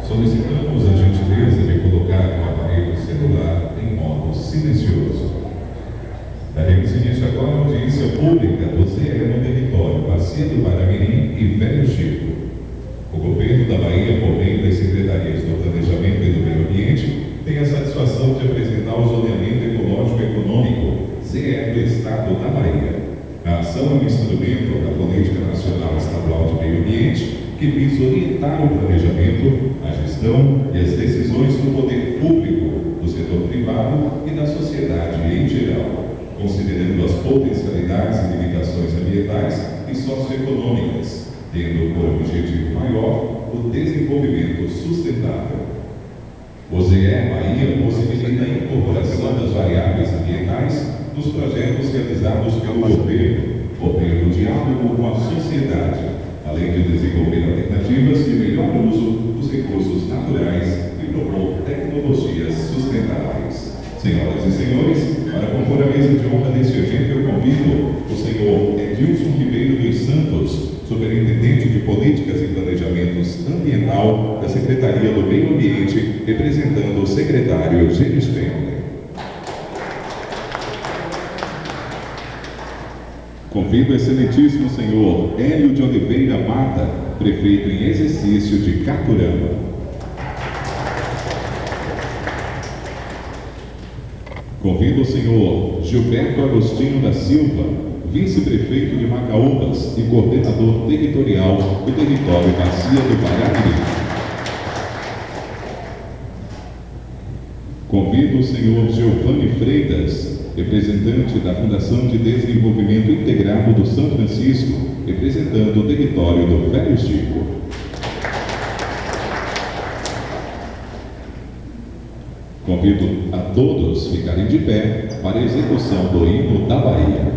Solicitamos a gentileza de colocar o aparelho celular em modo silencioso. Daremos início agora à audiência pública do ZE no território Bacia do Paramirim e Velho Chico. O governo da Bahia, por meio das secretarias do Planejamento e do Meio Ambiente, tem a satisfação de apresentar o Zoneamento Ecológico Econômico, ZE do Estado da Bahia. A ação é um instrumento da Política Nacional Estadual de Meio Ambiente que visa orientar o planejamento, a gestão e as decisões do poder público, do setor privado e da sociedade em geral, considerando as potencialidades e limitações ambientais e socioeconômicas, tendo por objetivo maior o desenvolvimento sustentável. O ZE Bahia possibilita a incorporação das variáveis ambientais nos projetos realizados pelo governo, por meio do diálogo com a sociedade, além de desenvolver alternativas de melhor uso dos recursos naturais e propor tecnologias sustentáveis. Senhoras e senhores, para compor a mesa de honra deste evento, eu convido o senhor Edilson Ribeiro dos Santos, Superintendente de Políticas e Planejamentos Ambiental da Secretaria do Meio Ambiente, representando o secretário Eugênio Spengler. Convido o excelentíssimo senhor Hélio de Oliveira Mata, prefeito em exercício de Caturama. Convido o senhor Gilberto Agostinho da Silva, vice-prefeito de Macaúbas e coordenador territorial do território Bacia do Paramirim. Convido o senhor Giovanni Freitas, representante da Fundação de Desenvolvimento Integrado do São Francisco, representando o território do Velho Chico. Convido a todos ficarem de pé para a execução do hino da Bahia.